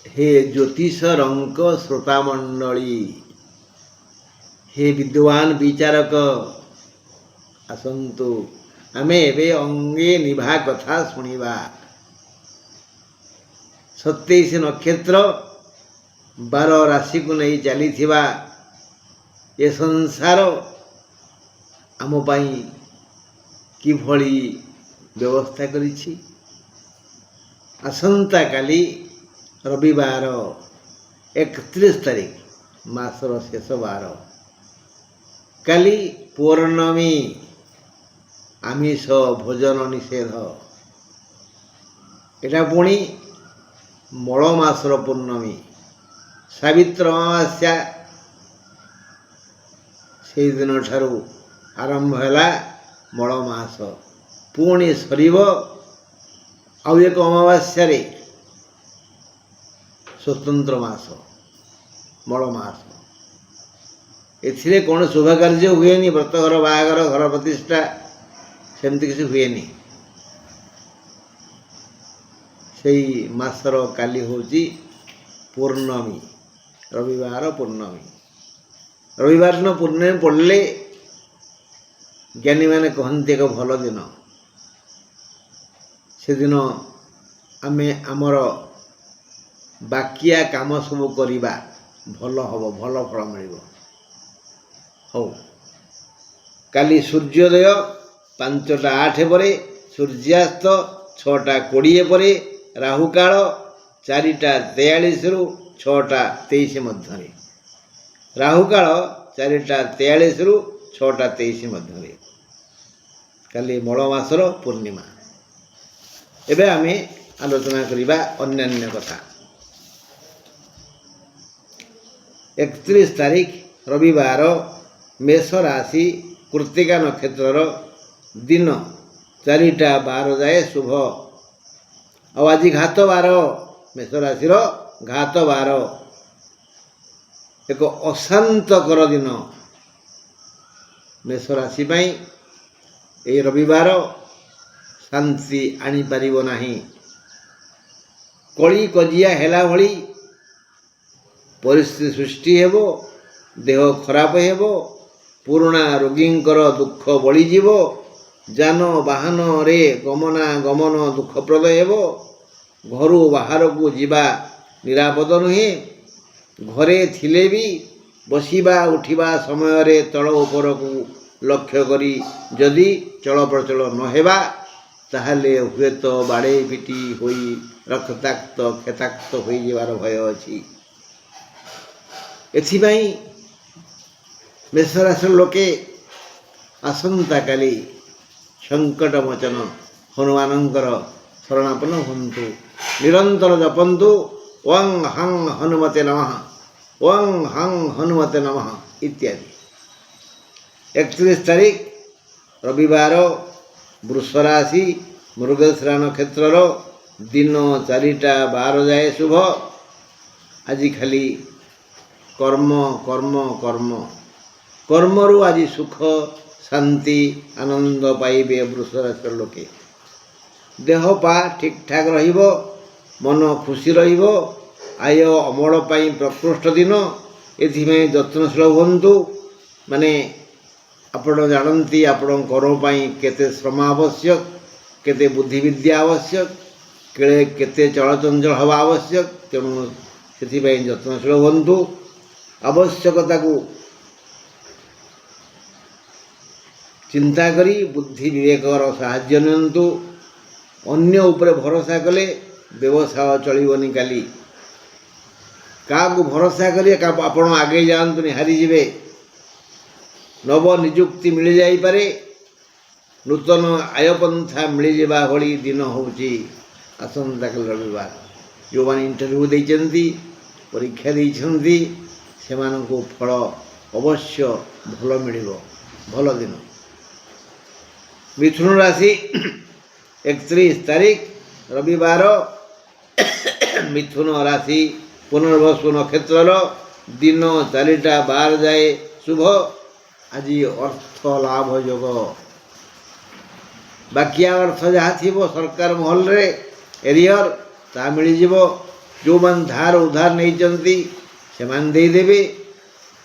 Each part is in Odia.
हे ज्योतिष रंक श्रोतामंडली, हे विद्वान विचारक आसतु आमे एबे अंगे निभा कथा शुणिबा। 27 नक्षत्र 12 राशि को नहीं चली ये संसार आम पाई कि भली व्यवस्था करिछि। आसंता काली रविवार 31 तारीख मासर शेष बार, काली पौर्णमी, आमिष भोजन निषेध। एटा पुणी मल मासर पूर्णमी, सावित्र अमावास्या से दिन ठारू आरंभ है मल मास, पुणी सरीब आउ एक अमावास्या रे स्वतंत्र मास मल मास। एथिरे कौन शुभ कार्य हुए, व्रतघर बाहागर घर प्रतिष्ठा सेमती किसी हुए। से मासर काली होची पूर्णमी, रविवार पूर्णमी। रविवार दिन पूर्णमी पड़े ज्ञानी मैंने कहते एक भल दिन। से दिन आमे आमर बाकिया काम सब करिबा, भल हबो, भल फल मिलिबो। हो काली सूर्योदय 5:08 परे, सूर्यास्त 6:20 परे, राहुकाल 4:43 रु 6:23 मध्य। राहुकाल 4:43 रु 6:23 मध्य। काली मल मासर पूर्णिमा। एबे आमे आलोचना करिबा अन्यान्य कथा। 31 तारीख रविवार, मेष राशि कृत्तिका नक्षत्र दिन 4:12 जाए शुभ। आज घात बार, मेष राशि घात बार, एक अशांतकर दिन मेष राशि पाई। ए रविवार शांति आनी पारिबो नाही। कली कजिया हेला भली परिस्थिति सृष्टि हेबो, देह खराब हेबो, पुराणा रोगींकर दुख बढ़ीजिवो, जान वाहन रे गमना गमन दुखप्रद हेबो, घरू बाहर को जीवा निरापद नुहे। घरे थिले भी बसिबा उठिबा समय रे तल ऊपर को लक्ष्य करी जदि चल प्रचल नहेबा ताहले हुए तो बाड़े पिटी होई रक्ताक्त खेताक्त होई जीवार भय अछि। एथिबाई मेष राशि लोके आसंता काली संकट मोचन हनुमानंकर शरणापन्न हुंतु। निरंतर जपंतु ओं हं हनुमते नमः, ओं हं हनुमते नमः इत्यादि। 31 तारीख रविवार, वृष राशि मृगशिरा नक्षत्र दिन 4:12 जाए शुभ। आज खाली कर्म कर्म कर्म कर्मरु आज सुख शांति आनंद पाइबे वृष राशि लोके। देह पा ठीक ठाक रहिबो, मन खुशी रहिबो, आय अमल पाई प्रकृष्ट दिन। एथिमे यत्नशील हुंतु। माने आपण जानती आपण कर्म पाई केते श्रम आवश्यक, केते बुद्धि विद्या आवश्यक, केते चलचंचल हवा आवश्यक। तेणु से यत्नशील हुंतु। आवश्यकता को चिंता करी बुद्धि विवेकर साहाय्य नियंतु। अन्य उपरे भरोसा कले व्यवसाय चलिबनी। काली क्या भरोसा करिए आपण आगे जातुनि हारीजे। नव निजुक्ति मिल जाई पारे, नूतन आयपंथा मिल जावा भली दिन होची आसंता काली रविवार। जो माने इंटरव्यू देइचंती, परीक्षा देइचंती, सेमानंको फल अवश्य भल मिलिबो, भल दिन। मिथुन राशि 31 तारीख रविवार, मिथुन राशि पुनर्वसु नक्षत्र दिन 4:12 जाए शुभ। आज अर्थ लाभ योग, बाकिया अर्थ जहाँ थी सरकार महल रे एरियर ता मिल ଯେଉଁମାନେ ଧାର ଉଧାର ନେଇଛନ୍ତି ସେମାନେ ଦେଇଦେବେ,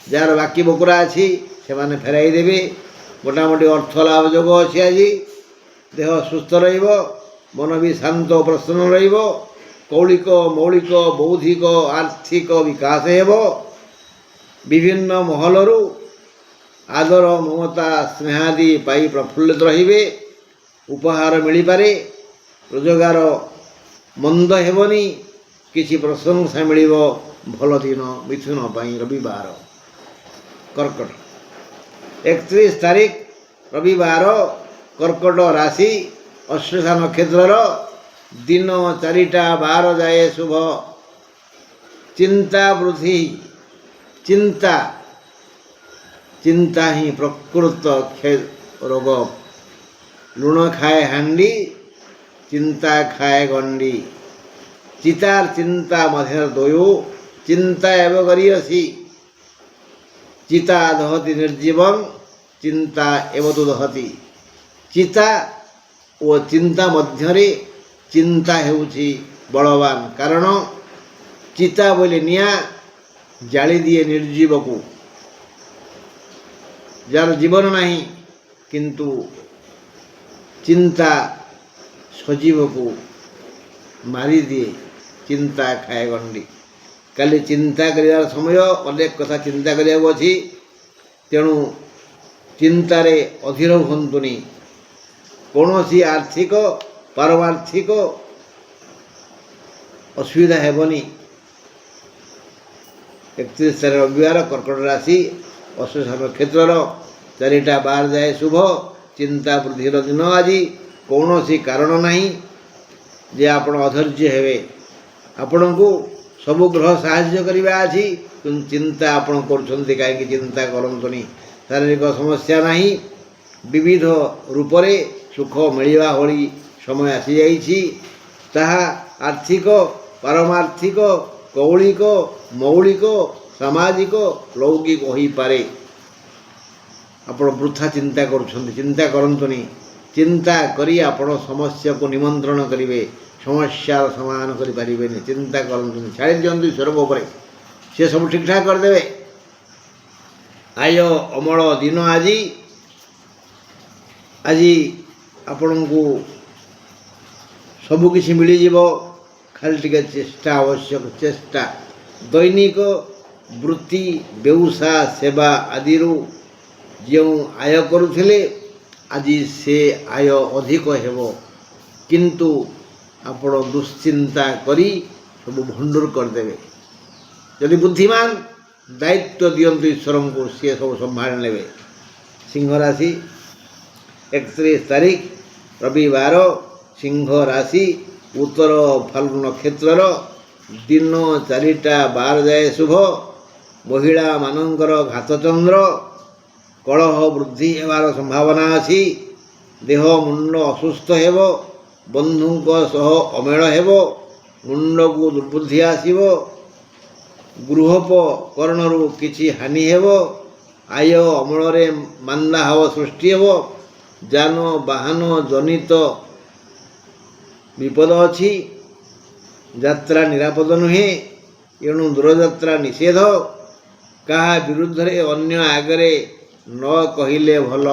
ଯାହାର ବାକି ବକୁରା ଅଛି ସେମାନେ ଫେରାଇ ଦେବେ। ମୋଟାମୋଟି ଅର୍ଥ ଲାଭ ଯୋଗ ଅଛି। ଆଜି ଦେହ ସୁସ୍ଥ ରହିବ, ମନ ବି ଶାନ୍ତ ଓ ପ୍ରସନ୍ନ ରହିବ। କୌଳିକ ମୌଳିକ ବୌଦ୍ଧିକ ଆର୍ଥିକ ବିକାଶ ହେବ। ବିଭିନ୍ନ ମହଲରୁ ଆଦର ମମତା ସ୍ନେହାଦି ପାଇ ପ୍ରଫୁଲ୍ଲିତ ରହିବେ। ଉପହାର ମିଳିପାରେ, ରୋଜଗାର ମନ୍ଦ ହେବନି, କିଛି ପ୍ରଶଂସା ମିଳିବ। ଭଲ ଦିନ ମିଥୁନ ପାଇଁ ରବିବାର। କର୍କଟ 31 ତାରିଖ ରବିବାର, କର୍କଟ ରାଶି, ଅଶ୍ଳେଷା ନକ୍ଷତ୍ରର, ଦିନ 4ଟା 12 ଯାଏ ଶୁଭ। ଚିନ୍ତା ବୃଦ୍ଧି। ଚିନ୍ତା ହିଁ ପ୍ରକୃତ ରୋଗ। ଲୁଣ ଖାଏ ହାଣ୍ଡି, ଚିନ୍ତା ଖାଏ ଗଣ୍ଡି। ଚିତାର ଚିନ୍ତା ମଧ୍ୟରେ ଦୋୟୁ, ଚିନ୍ତା ଏବେ କରିଅସି। ଚିତା ଦହତି ନିର୍ଜୀବଂ, ଚିନ୍ତା ଏବତୁ ଦହତି। ଚିତା ଓ ଚିନ୍ତା ମଧ୍ୟରେ ଚିନ୍ତା ହେଉଛି ବଳବାନ। କାରଣ ଚିତା ବୋଇଲେ ନିଆଁ, ଜାଳିଦିଏ ନିର୍ଜୀବକୁ, ଯାହାର ଜୀବନ ନାହିଁ। କିନ୍ତୁ ଚିନ୍ତା ସଜୀବକୁ ମାରିଦିଏ। ଚିନ୍ତା ଖାଏ ଗଣ୍ଡି। କାଲି ଚିନ୍ତା କରିବାର ସମୟ, ଅନେକ କଥା ଚିନ୍ତା କରିବାକୁ ଅଛି। ତେଣୁ ଚିନ୍ତାରେ ଅଧୀର ହୁଅନ୍ତୁନି। କୌଣସି ଆର୍ଥିକ ପାରମାର୍ଥିକ ଅସୁବିଧା ହେବନି। 31 ତାରିଖ ରବିବାର, କର୍କଟ ରାଶି, ଅଶ୍ଳେଷା ନକ୍ଷତ୍ରର, 4ଟା 12 ଯାଏ ଶୁଭ। ଚିନ୍ତା ବୃଦ୍ଧିର ଦିନ ଆଜି। କୌଣସି କାରଣ ନାହିଁ ଯେ ଆପଣ ଅଧୈର୍ଯ୍ୟ ହେବେ। ଆପଣଙ୍କୁ ସବୁ ଗ୍ରହ ସାହାଯ୍ୟ କରିବା ଅଛି, କିନ୍ତୁ ଚିନ୍ତା ଆପଣ କରୁଛନ୍ତି କାହିଁକି? ଚିନ୍ତା କରନ୍ତୁନି। ଶାରୀରିକ ସମସ୍ୟା ନାହିଁ। ବିବିଧ ରୂପରେ ସୁଖ ମିଳିବା ଭଳି ସମୟ ଆସିଯାଇଛି। ତାହା ଆର୍ଥିକ, ପାରମାର୍ଥିକ, କୌଳିକ, ମୌଳିକ, ସାମାଜିକ, ଲୌକିକ ହୋଇପାରେ। ଆପଣ ବୃଥା ଚିନ୍ତା କରୁଛନ୍ତି। ଚିନ୍ତା କରନ୍ତୁନି। ଚିନ୍ତା କରି ଆପଣ ସମସ୍ୟାକୁ ନିମନ୍ତ୍ରଣ କରିବେ, ସମସ୍ୟାର ସମାଧାନ କରିପାରିବେନି। ଚିନ୍ତା କରନ୍ତୁନି, ଛାଡ଼ି ଦିଅନ୍ତୁ ଈଶ୍ୱରଙ୍କ ଉପରେ, ସେ ସବୁ ଠିକ୍ଠାକ୍ କରିଦେବେ। ଆୟ ଅମଳ ଦିନ ଆଜି। ଆଜି ଆପଣଙ୍କୁ ସବୁକିଛି ମିଳିଯିବ, ଖାଲି ଟିକେ ଚେଷ୍ଟା ଆବଶ୍ୟକ। ଚେଷ୍ଟା। ଦୈନିକ ବୃତ୍ତି, ବ୍ୟବସାୟ, ସେବା ଆଦିରୁ ଯେଉଁ ଆୟ କରୁଥିଲେ, ଆଜି ସେ ଆୟ ଅଧିକ ହେବ। କିନ୍ତୁ ଆପଣ ଦୁଶ୍ଚିନ୍ତା କରି ସବୁ ଭଣ୍ଡୁର କରିଦେବେ। ଯଦି ବୁଦ୍ଧିମାନ, ଦାୟିତ୍ୱ ଦିଅନ୍ତୁ ଈଶ୍ୱରଙ୍କୁ, ସିଏ ସବୁ ସମ୍ଭାଳି ନେବେ। ସିଂହ ରାଶି 31 ତାରିଖ ରବିବାର, ସିଂହ ରାଶି, ଉତ୍ତର ଫାଲ୍ଗୁ ନକ୍ଷତ୍ରର, ଦିନ 4ଟା 12 ଯାଏ ଶୁଭ। ମହିଳାମାନଙ୍କର ଘାତଚନ୍ଦ୍ର, କଳହ ବୃଦ୍ଧି ହେବାର ସମ୍ଭାବନା ଅଛି। ଦେହ ମୁଣ୍ଡ ଅସୁସ୍ଥ ହେବ। ବନ୍ଧୁଙ୍କ ସହ ଅମେଳ ହେବ। ମୁଣ୍ଡକୁ ଦୁର୍ବୁଦ୍ଧି ଆସିବ। ଗୃହୋପକରଣରୁ କିଛି ହାନି ହେବ। ଆୟ ଅମଳରେ ମାନ୍ଦାଭାବ ସୃଷ୍ଟି ହେବ। ଯାନବାହନ ଜନିତ ବିପଦ ଅଛି। ଯାତ୍ରା ନିରାପଦ ନୁହେଁ, ଏଣୁ ଦୂରଯାତ୍ରା ନିଷେଧ। କାହା ବିରୁଦ୍ଧରେ ଅନ୍ୟ ଆଗରେ ନ କହିଲେ ଭଲ।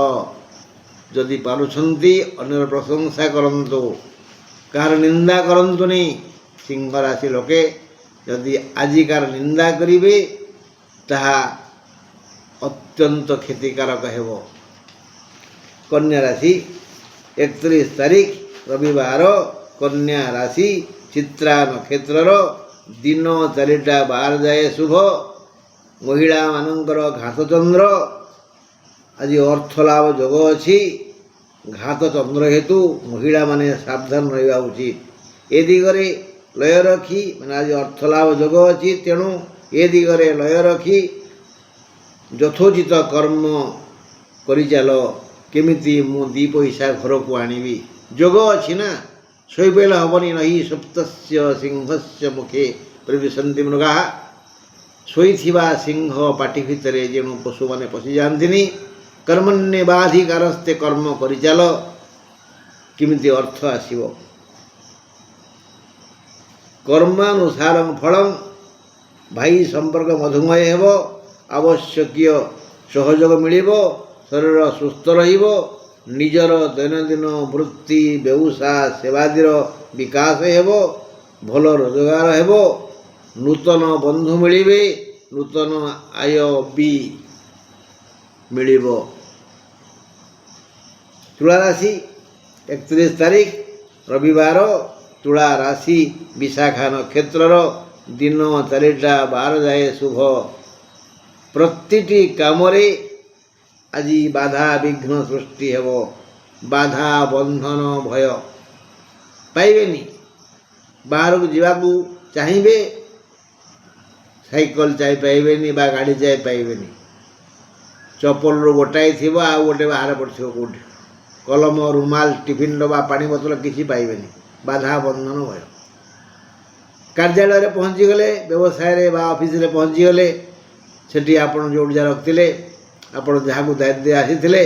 ଯଦି ପାରୁଛନ୍ତି ଅନ୍ୟର ପ୍ରଶଂସା କରନ୍ତୁ, କାହାର ନିନ୍ଦା କରନ୍ତୁନି। ସିଂହ ରାଶି ଲୋକେ ଯଦି ଆଜିକାର ନିନ୍ଦା କରିବେ, ତାହା ଅତ୍ୟନ୍ତ କ୍ଷତିକାରକ ହେବ। କନ୍ୟା ରାଶି 31 ତାରିଖ ରବିବାର, କନ୍ୟା ରାଶି, ଚିତ୍ରା ନକ୍ଷତ୍ରର, ଦିନ 4ଟା 12 ଯାଏ ଶୁଭ। ମହିଳାମାନଙ୍କର ଘାତଚନ୍ଦ୍ର, ଆଜି ଅର୍ଥ ଲାଭ ଯୋଗ ଅଛି। ଘାତଚନ୍ଦ୍ର ହେତୁ ମହିଳାମାନେ ସାବଧାନ ରହିବା ଉଚିତ। ଏ ଦିଗରେ ଲୟ ରଖି, ମାନେ ଆଜି ଅର୍ଥ ଲାଭ ଯୋଗ ଅଛି, ତେଣୁ ଏ ଦିଗରେ ଲୟ ରଖି ଯଥୋଚିତ କର୍ମ କରିଚାଲ। କେମିତି ମୁଁ 2 ପଇସା ଘରକୁ ଆଣିବି। ଯୋଗ ଅଛି ନା, ଶୋଇପଇଲେ ହେବନି। ନହି ସୁପ୍ତସ୍ୟ ସିଂହସ୍ୟ ମୁଖେ ପ୍ରବିଶନ୍ତି ମୃଗାଃ। ଶୋଇଥିବା ସିଂହ ପାଟି ଭିତରେ ଯେଣୁ ପଶୁମାନେ ପଶିଯାଆନ୍ତିନି। କର୍ମଣ୍ୟେବାଧିକାରସ୍ତେ, କର୍ମ କରିଚାଲ, କେମିତି ଅର୍ଥ ଆସିବ। କର୍ମାନୁସାରଂ ଫଳଂ ଭାଇ ସମ୍ପର୍କ ମଧୁମୟ ହେବ, ଆବଶ୍ୟକୀୟ ସହଯୋଗ ମିଳିବ, ଶରୀର ସୁସ୍ଥ ରହିବ, ନିଜର ଦୈନନ୍ଦିନ ବୃତ୍ତି ବ୍ୟବସାୟ ସେବାଦିର ବିକାଶ ହେବ, ଭଲ ରୋଜଗାର ହେବ, ନୂତନ ବନ୍ଧୁ ମିଳିବେ, ନୂତନ ଆୟ ବି ମିଳିବ। ତୁଳା ରାଶି 31 ତାରିଖ ରବିବାର, ତୁଳା ରାଶି ବିଶାଖା ନକ୍ଷତ୍ରର ଦିନ 4ଟା 12 ଯାଏ ଶୁଭ। ପ୍ରତିଟି କାମରେ ଆଜି ବାଧା ବିଘ୍ନ ସୃଷ୍ଟି ହେବ। ବାଧା ବନ୍ଧନ ଭୟ ପାଇବେନି। ବାହାରକୁ ଯିବାକୁ ଚାହିଁବେ, ସାଇକେଲ ଚାଇ ପାଇବେନି ବା ଗାଡ଼ି ଚାଇ ପାଇବେନି। ଚପଲରୁ ଗୋଟାଏ ଥିବ, ଆଉ ଗୋଟେ ବାହାରେ ପଡ଼ିଥିବ କେଉଁଠି। କଲମ, ରୁମାଲ, ଟିଫିନ୍ ଡବା, ପାଣି ବୋତଲ କିଛି ପାଇବେନି। ବାଧା ବନ୍ଧନ ଭୟ। କାର୍ଯ୍ୟାଳୟରେ ପହଞ୍ଚିଗଲେ, ବ୍ୟବସାୟରେ ବା ଅଫିସରେ ପହଞ୍ଚିଗଲେ, ସେଠି ଆପଣ ଯେଉଁଠି ଯାହା ରଖିଥିଲେ, ଆପଣ ଯାହାକୁ ଦାୟିତ୍ୱ ଦେଇ ଆସିଥିଲେ,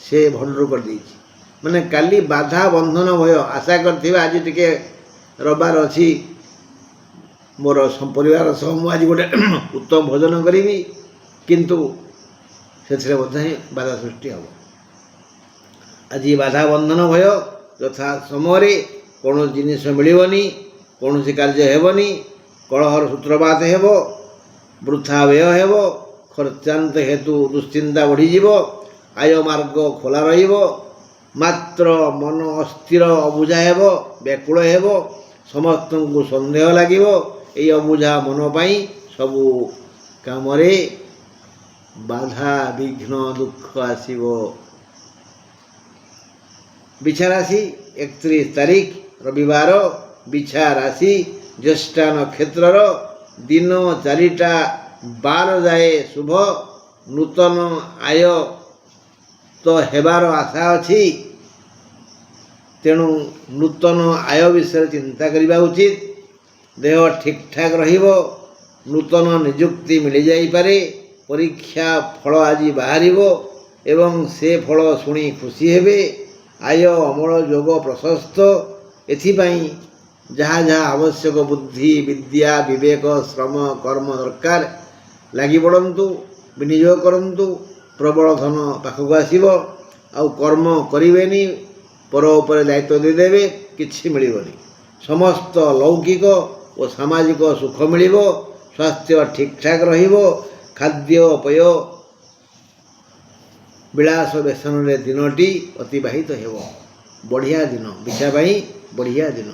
ସେ ଭଣ୍ଡୁର କରିଦେଇଛି। ମାନେ କାଲି ବାଧା ବନ୍ଧନ ଭୟ। ଆଶା କରିଥିବେ ଆଜି ଟିକେ ରବିବାର ଅଛି, ମୋର ପରିବାର ସହ ମୁଁ ଆଜି ଗୋଟେ ଉତ୍ତମ ଭୋଜନ କରିବି, କିନ୍ତୁ ସେଥିରେ ମଧ୍ୟ ହିଁ ବାଧା ସୃଷ୍ଟି ହେବ। ଆଜି ବାଧା ବନ୍ଧନ ଭୟ। ଯଥା ସମୟରେ କୌଣସି ଜିନିଷ ମିଳିବନି, କୌଣସି କାର୍ଯ୍ୟ ହେବନି, କଳହର ସୂତ୍ରପାତ ହେବ, ବୃଥା ବ୍ୟୟ ହେବ, ଖର୍ଚ୍ଚାନ୍ତ ହେତୁ ଦୁଶ୍ଚିନ୍ତା ବଢ଼ିଯିବ, ଆୟ ମାର୍ଗ ଖୋଲା ରହିବ, ମାତ୍ର ମନ ଅସ୍ଥିର ଅବୁଝା ହେବ, ବ୍ୟାକୁଳ ହେବ, ସମସ୍ତଙ୍କୁ ସନ୍ଦେହ ଲାଗିବ। ଏହି ଅବୁଝା ମନ ପାଇଁ ସବୁ କାମରେ ବାଧା ବିଘ୍ନ ଦୁଃଖ ଆସିବ। ବିଛା ରାଶି 31 ତାରିଖ ରବିବାର, ବିଛା ରାଶି ଜ୍ୟେଷ୍ଠା ନକ୍ଷତ୍ରର ଦିନ 4ଟା 12 ଯାଏ ଶୁଭ। ନୂତନ ଆୟ ତ ହେବାର ଆଶା ଅଛି, ତେଣୁ ନୂତନ ଆୟ ବିଷୟରେ ଚିନ୍ତା କରିବା ଉଚିତ। ଦେହ ଠିକ୍ଠାକ୍ ରହିବ, ନୂତନ ନିଯୁକ୍ତି ମିଳିଯାଇପାରେ, ପରୀକ୍ଷା ଫଳ ଆଜି ବାହାରିବ ଏବଂ ସେ ଫଳ ଶୁଣି ଖୁସି ହେବେ। ଆୟ ଅମଳ ଯୋଗ ପ୍ରଶସ୍ତ। ଏଥିପାଇଁ ଯାହା ଯାହା ଆବଶ୍ୟକ ବୁଦ୍ଧି ବିଦ୍ୟା ବିବେକ ଶ୍ରମ କର୍ମ ଦରକାର, ଲାଗି ପଡ଼ନ୍ତୁ, ବିନିଯୋଗ କରନ୍ତୁ। ପ୍ରବଳ ଧନ ପାଖକୁ ଆସିବ। ଆଉ କର୍ମ କରିବେନି, ପର ଉପରେ ଦାୟିତ୍ୱ ଦେଇଦେବେ, କିଛି ମିଳିବନି। ସମସ୍ତ ଲୌକିକ ଓ ସାମାଜିକ ସୁଖ ମିଳିବ। ସ୍ୱାସ୍ଥ୍ୟ ଠିକ୍ଠାକ୍ ରହିବ। ଖାଦ୍ୟପେୟ ବିଳାସ ବ୍ୟସନରେ ଦିନଟି ଅତିବାହିତ ହେବ। ବଢ଼ିଆ ଦିନ, ବିଛା ପାଇଁ ବଢ଼ିଆ ଦିନ।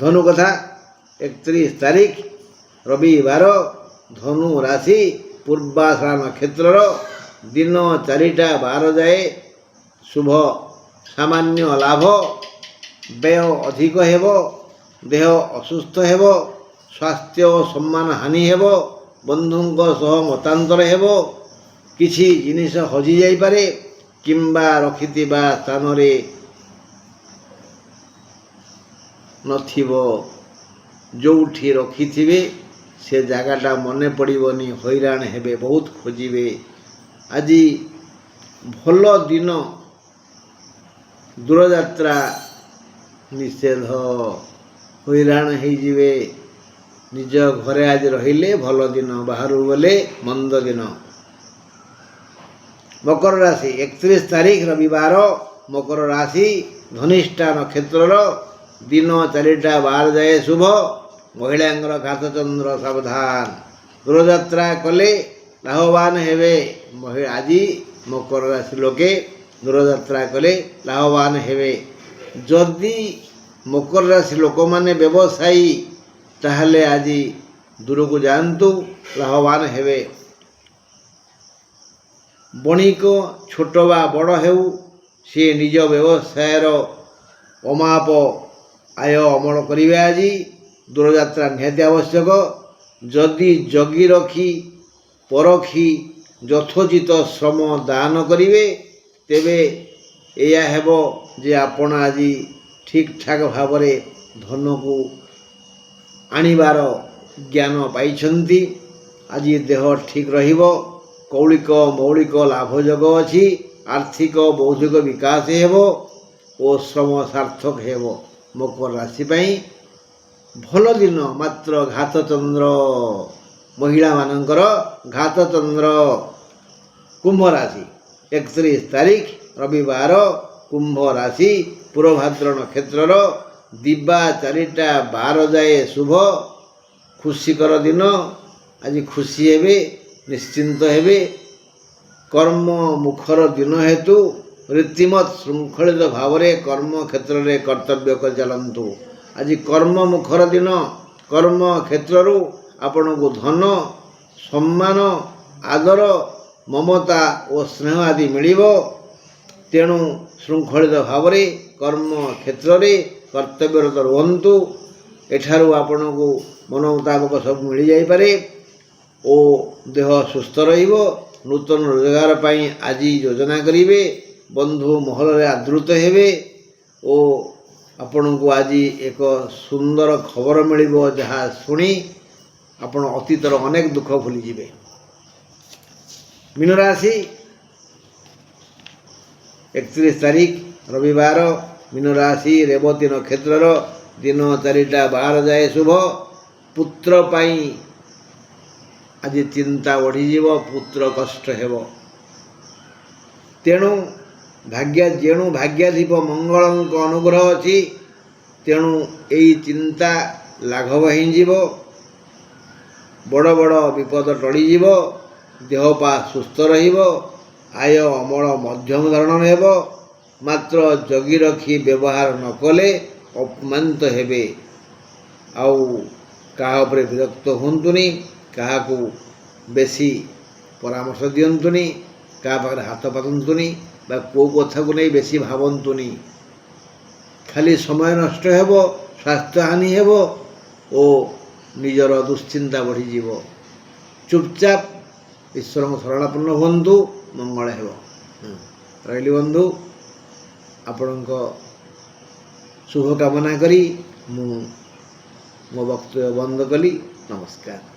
ଧନୁ କଥା 31 ତାରିଖ ରବିବାର, ଧନୁ ରାଶି ପୂର୍ବାଷାଢ଼ ନକ୍ଷତ୍ରର ଦିନ 4ଟା 12 ଯାଏ ଶୁଭ। ସାମାନ୍ୟ ଲାଭ, ବ୍ୟୟ ଅଧିକ ହେବ, ଦେହ ଅସୁସ୍ଥ ହେବ, ସ୍ୱାସ୍ଥ୍ୟ ଓ ସମ୍ମାନ ହାନି ହେବ, ବନ୍ଧୁଙ୍କ ସହ ମତାନ୍ତର ହେବ, କିଛି ଜିନିଷ ହଜିଯାଇପାରେ କିମ୍ବା ରଖିଥିବା ସ୍ଥାନରେ ନଥିବ। ଯେଉଁଠି ରଖିଥିବେ ସେ ଜାଗାଟା ମନେ ପଡ଼ିବନି, ହଇରାଣ ହେବେ, ବହୁତ ଖୋଜିବେ। ଆଜି ଭଲ ଦିନ, ଦୂରଯାତ୍ରା ନିଷେଧ, ହଇରାଣ ହେଇଯିବେ। ନିଜ ଘରେ ଆଜି ରହିଲେ ଭଲ ଦିନ, ବାହାରକୁ ଗଲେ ମନ୍ଦ ଦିନ। ମକର ରାଶି 31 ତାରିଖ ରବିବାର, ମକର ରାଶି ଧନିଷ୍ଠା ନକ୍ଷତ୍ରର ଦିନ 4ଟା 12 ଯାଏ ଶୁଭ। ମହିଳାଙ୍କର ଘାତଚନ୍ଦ୍ର ସାବଧାନ। ଦୂରଯାତ୍ରା କଲେ ଲାଭବାନ ହେବେ। ଆଜି ମକର ରାଶି ଲୋକେ ଦୂରଯାତ୍ରା କଲେ ଲାଭବାନ ହେବେ। ଯଦି ମକର ରାଶି ଲୋକମାନେ ବ୍ୟବସାୟୀ, ତାହେଲେ ଆଜି ଦୂରକୁ ଯାଆନ୍ତୁ, ଲାଭବାନ ହେବେ। ବଣିକ ଛୋଟ ବା ବଡ଼ ହେଉ, ସିଏ ନିଜ ବ୍ୟବସାୟର ଅମାପ ଆୟ ଅମଳ କରିବେ। ଆଜି ଦୂରଯାତ୍ରା ନିହାତି ଆବଶ୍ୟକ। ଯଦି ଜଗି ରଖି ପରଖି ଯଥୋଚିତ ଶ୍ରମ ଦାନ କରିବେ, ତେବେ ଏଇଆ ହେବ ଯେ ଆପଣ ଆଜି ଠିକ୍ଠାକ୍ ଭାବରେ ଧନକୁ ଆଣିବାର ଜ୍ଞାନ ପାଇଛନ୍ତି। ଆଜି ଦେହ ଠିକ୍ ରହିବ। କୌଳିକ ମୌଳିକ ଲାଭ ଯୋଗ ଅଛି। ଆର୍ଥିକ ବୌଦ୍ଧିକ ବିକାଶ ହେବ ଓ ଶ୍ରମ ସାର୍ଥକ ହେବ। ମକର ରାଶି ପାଇଁ ଭଲ ଦିନ। ମାତ୍ର ଘାତ ଚନ୍ଦ୍ର, ମହିଳାମାନଙ୍କର ଘାତ ଚନ୍ଦ୍ର। କୁମ୍ଭ ରାଶି 31 ତାରିଖ ରବିବାର, କୁମ୍ଭ ରାଶି ପୂର୍ବଭାଦ୍ର ନକ୍ଷତ୍ରର ଦିବା 4ଟା 12 ଯାଏ ଶୁଭ, ଖୁସିକର ଦିନ। ଆଜି ଖୁସି ହେବେ, ନିଶ୍ଚିନ୍ତ ହେବେ। କର୍ମ ମୁଖର ଦିନ ହେତୁ ରୀତିମତ ଶୃଙ୍ଖଳିତ ଭାବରେ କର୍ମ କ୍ଷେତ୍ରରେ କର୍ତ୍ତବ୍ୟ କରି ଚାଲନ୍ତୁ। ଆଜି କର୍ମ ମୁଖର ଦିନ। କର୍ମ କ୍ଷେତ୍ରରୁ ଆପଣଙ୍କୁ ଧନ, ସମ୍ମାନ, ଆଦର, ମମତା ଓ ସ୍ନେହ ଆଦି ମିଳିବ। ତେଣୁ ଶୃଙ୍ଖଳିତ ଭାବରେ କର୍ମ କ୍ଷେତ୍ରରେ କର୍ତ୍ତବ୍ୟରତ ରୁହନ୍ତୁ। ଏଠାରୁ ଆପଣଙ୍କୁ ମନ ମୁତାବକ ସବୁ ମିଳିଯାଇପାରେ ଓ ଦେହ ସୁସ୍ଥ ରହିବ। ନୂତନ ରୋଜଗାର ପାଇଁ ଆଜି ଯୋଜନା କରିବେ। ବନ୍ଧୁ ମହଲରେ ଆଦୃତ ହେବେ ଓ ଆପଣଙ୍କୁ ଆଜି ଏକ ସୁନ୍ଦର ଖବର ମିଳିବ, ଯାହା ଶୁଣି ଆପଣ ଅତୀତର ଅନେକ ଦୁଃଖ ଭୁଲିଯିବେ। ମୀନରାଶି 31 ତାରିଖ ରବିବାର, ମୀନରାଶି ରେବତୀ ନକ୍ଷତ୍ରର ଦିନ 4ଟା 12 ଯାଏ ଶୁଭ। ପୁତ୍ର ପାଇଁ ଆଜି ଚିନ୍ତା ବଢ଼ିଯିବ, ପୁତ୍ର କଷ୍ଟ ହେବ। ତେଣୁ ଯେଣୁ ଭାଗ୍ୟାଧିପ ମଙ୍ଗଳଙ୍କ ଅନୁଗ୍ରହ ଅଛି, ତେଣୁ ଏହି ଚିନ୍ତା ଲାଘବ ହେଇଯିବ। ବଡ଼ ବଡ଼ ବିପଦ ଟଳିଯିବ। ଦେହ ପା ସୁସ୍ଥ ରହିବ। ଆୟ ଅମଳ ମଧ୍ୟମ ଧରଣର ହେବ। ମାତ୍ର ଜଗି ରଖି ବ୍ୟବହାର ନ କଲେ ଅପମାନିତ ହେବେ। ଆଉ କାହା ଉପରେ ବିରକ୍ତ ହୁଅନ୍ତୁନି, କାହାକୁ ବେଶୀ ପରାମର୍ଶ ଦିଅନ୍ତୁନି, କାହା ପାଖରେ ହାତ ପାତନ୍ତୁନି ବା କେଉଁ କଥାକୁ ନେଇ ବେଶୀ ଭାବନ୍ତୁନି। ଖାଲି ସମୟ ନଷ୍ଟ ହେବ, ସ୍ୱାସ୍ଥ୍ୟହାନି ହେବ ଓ ନିଜର ଦୁଶ୍ଚିନ୍ତା ବଢ଼ିଯିବ। ଚୁପଚାପ ଈଶ୍ୱରଙ୍କ ଶରଣାପନ୍ନ ହୁଅନ୍ତୁ, ମଙ୍ଗଳ ହେବ। ରହିଲି ବନ୍ଧୁ, ଆପଣଙ୍କ ଶୁଭ କାମନା କରି ମୁଁ ମୋ ବକ୍ତବ୍ୟ ବନ୍ଦ କଲି। ନମସ୍କାର।